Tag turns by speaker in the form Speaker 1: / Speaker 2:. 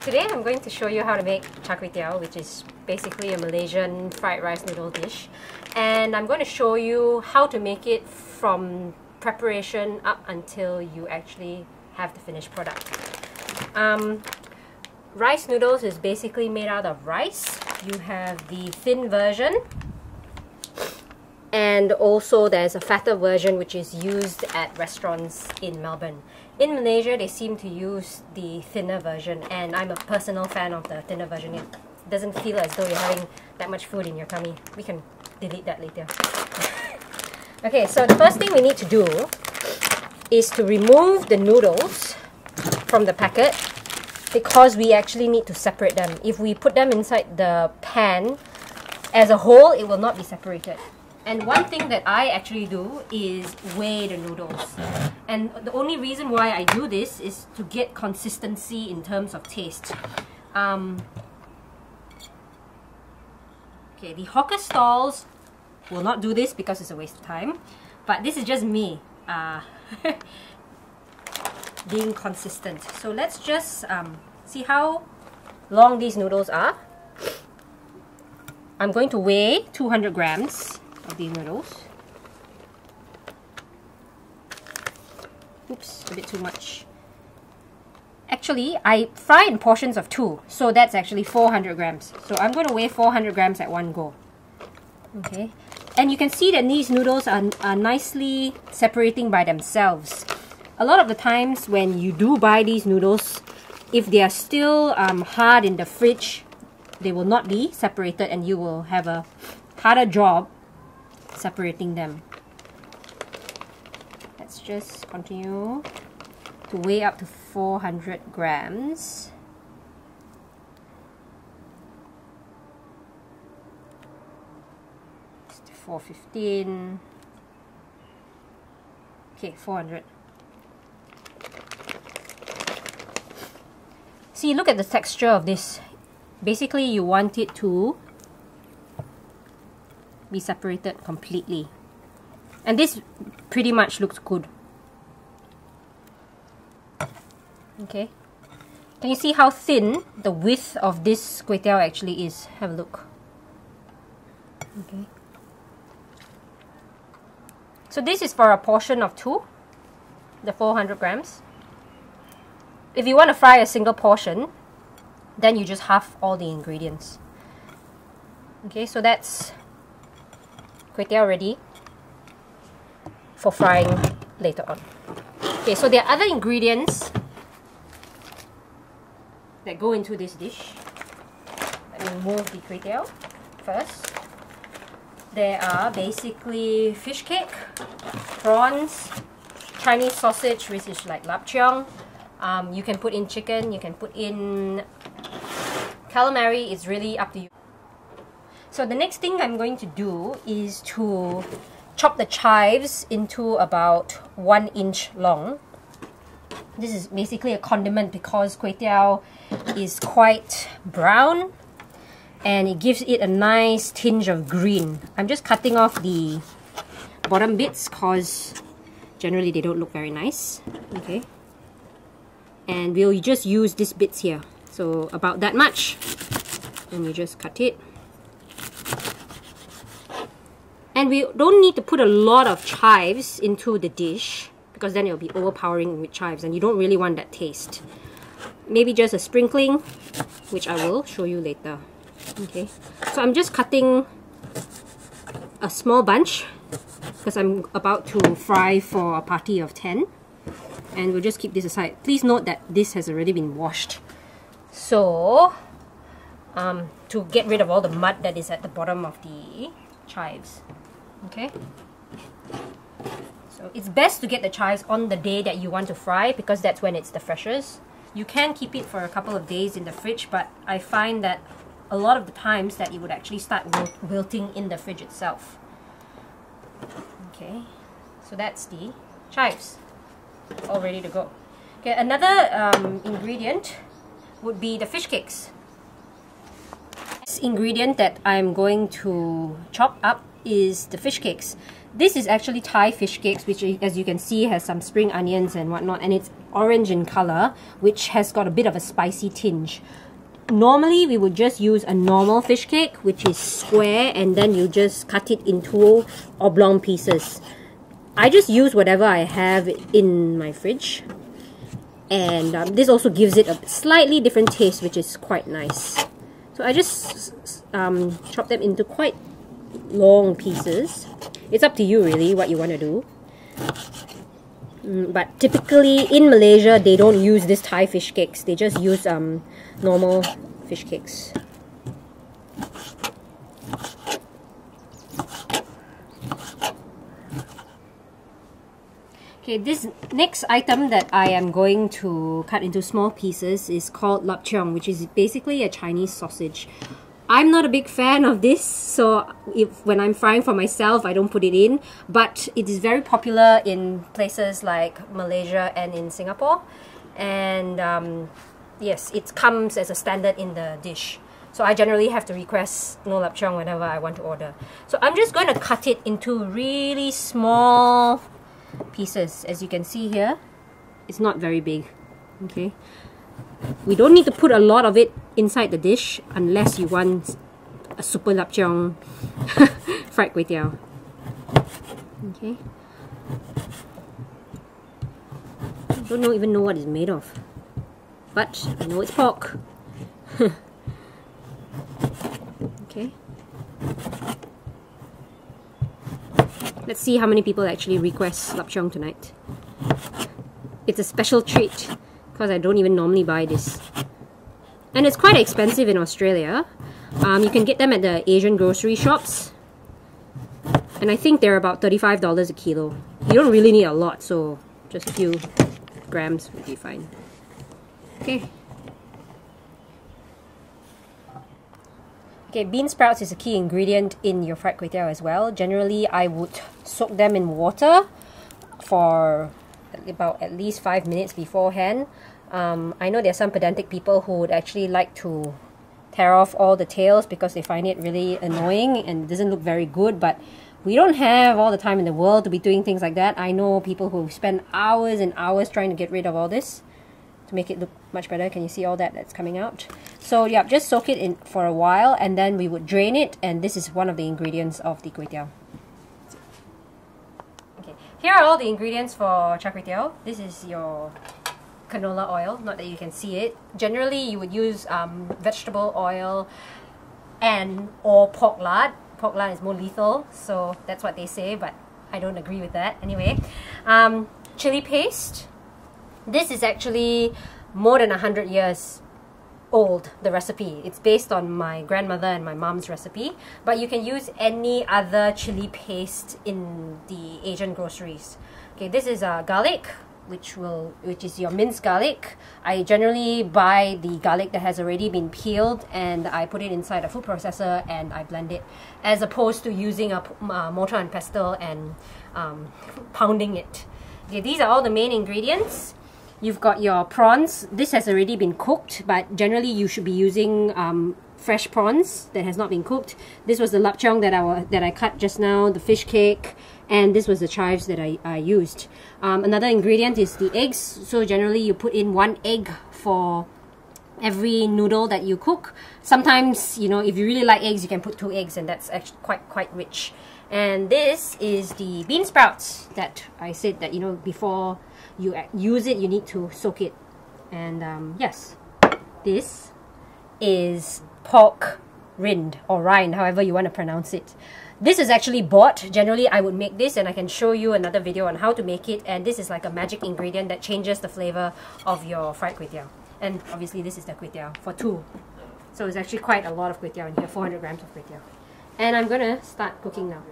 Speaker 1: Today I'm going to show you how to make Char Kway Teow, which is basically a Malaysian fried rice noodle dish. And I'm going to show you how to make it from preparation up until you actually have the finished product. Rice noodles is basically made out of rice. You have the thin version, and also there's a fatter version which is used at restaurants in Melbourne. In Malaysia, they seem to use the thinner version, and I'm a personal fan of the thinner version. It doesn't feel as though you're having that much food in your tummy. We can delete that later. Okay, so the first thing we need to do is to remove the noodles from the packet, because we actually need to separate them. If we put them inside the pan as a whole, it will not be separated. And one thing that I actually do is weigh the noodles. And the only reason why I do this is to get consistency in terms of taste. Okay, the hawker stalls will not do this because it's a waste of time. But this is just me being consistent. So let's just see how long these noodles are. I'm going to weigh 200 grams of these noodles. Oops, a bit too much. Actually, I fry in portions of 2, so that's actually 400 grams. So I'm going to weigh 400 grams at one go. Okay, and you can see that these noodles are nicely separating by themselves. A lot of the times when you do buy these noodles, if they are still hard in the fridge, they will not be separated, and you will have a harder job separating them. Let's just continue to weigh up to 400 grams. Just 415. Okay, 400. See, look at the texture of this. Basically, you want it to be separated completely. And this pretty much looks good. Okay. Can you see how thin the width of this kway teow actually is? Have a look. Okay. So this is for a portion of 2, the 400 grams. If you want to fry a single portion, then you just half all the ingredients. Okay, so that's kway teow ready for frying later on. Okay, so there are other ingredients that go into this dish. Let me remove the kway teow first. There are basically fish cake, prawns, Chinese sausage, which is like lap cheong. You can put in chicken, you can put in calamari, it's really up to you. So the next thing I'm going to do is to chop the chives into about 1 inch long. This is basically a condiment because kway teow is quite brown and it gives it a nice tinge of green. I'm just cutting off the bottom bits because generally they don't look very nice. Okay. And we'll just use these bits here. So about that much. And you just cut it. And we don't need to put a lot of chives into the dish, because then it'll be overpowering with chives and you don't really want that taste. Maybe just a sprinkling, which I will show you later. Okay, so I'm just cutting a small bunch because I'm about to fry for a party of 10. And we'll just keep this aside. Please note that this has already been washed. So, to get rid of all the mud that is at the bottom of the chives. Okay? So, it's best to get the chives on the day that you want to fry, because that's when it's the freshest. You can keep it for a couple of days in the fridge, but I find that a lot of the times that it would actually start wilting in the fridge itself. Okay, so that's the chives. All ready to go. Okay, another ingredient would be the fish cakes. This ingredient that I'm going to chop up is the fish cakes. This is actually Thai fish cakes, which, as you can see, has some spring onions and whatnot, and it's orange in color, which has got a bit of a spicy tinge. Normally, we would just use a normal fish cake, which is square, and then you just cut it into oblong pieces. I just use whatever I have in my fridge, and this also gives it a slightly different taste, which is quite nice. So I just chop them into quite long pieces. It's up to you really what you want to do. But typically in Malaysia, they don't use this Thai fish cakes. They just use normal fish cakes. Okay, this next item that I am going to cut into small pieces is called lap cheong, which is basically a Chinese sausage. I'm not a big fan of this, so when I'm frying for myself, I don't put it in. But it is very popular in places like Malaysia and in Singapore. And yes, it comes as a standard in the dish. So I generally have to request no lap cheong whenever I want to order. So I'm just going to cut it into really small pieces. As you can see here, it's not very big. Okay. We don't need to put a lot of it inside the dish unless you want a super lap cheong fried kway teow. Okay. I don't even know what it's made of, but I know it's pork. Okay. Let's see how many people actually request lap cheong tonight. It's a special treat, because I don't even normally buy this. And it's quite expensive in Australia. You can get them at the Asian grocery shops. And I think they're about $35 a kilo. You don't really need a lot, so just a few grams would be fine. Okay. Okay, bean sprouts is a key ingredient in your fried kway teow as well. Generally, I would soak them in water for about at least 5 minutes beforehand. I know there are some pedantic people who would actually like to tear off all the tails because they find it really annoying and it doesn't look very good, but we don't have all the time in the world to be doing things like that. I know people who spend hours and hours trying to get rid of all this to make it look much better. Can you see all that that's coming out? So yeah, just soak it in for a while and then we would drain it, and this is one of the ingredients of the kway teow. Okay, here are all the ingredients for char kway teow. This is your canola oil, not that you can see it. Generally you would use vegetable oil or pork lard. Pork lard is more lethal, so that's what they say, but I don't agree with that. Anyway, chili paste. This is actually more than 100 years old, the recipe. It's based on my grandmother and my mom's recipe, but you can use any other chili paste in the Asian groceries. Okay, this is garlic, which is your minced garlic. I generally buy the garlic that has already been peeled and I put it inside a food processor and I blend it, as opposed to using a mortar and pestle and pounding it. Okay, these are all the main ingredients. You've got your prawns. This has already been cooked, but generally you should be using fresh prawns that has not been cooked. This was the lap cheong that I cut just now, the fish cake, and this was the chives that I used. Another ingredient is the eggs. So generally you put in 1 egg for every noodle that you cook. Sometimes, you know, if you really like eggs, you can put 2 eggs, and that's actually quite rich. And this is the bean sprouts that I said that, you know, before you use it, you need to soak it. And yes, this is pork rind or rind, however you want to pronounce it. This is actually bought. Generally, I would make this, and I can show you another video on how to make it. And this is like a magic ingredient that changes the flavor of your fried kway teow. And obviously, this is the kway teow for 2. So it's actually quite a lot of kway teow in here, 400 grams of kway teow. And I'm gonna start cooking now.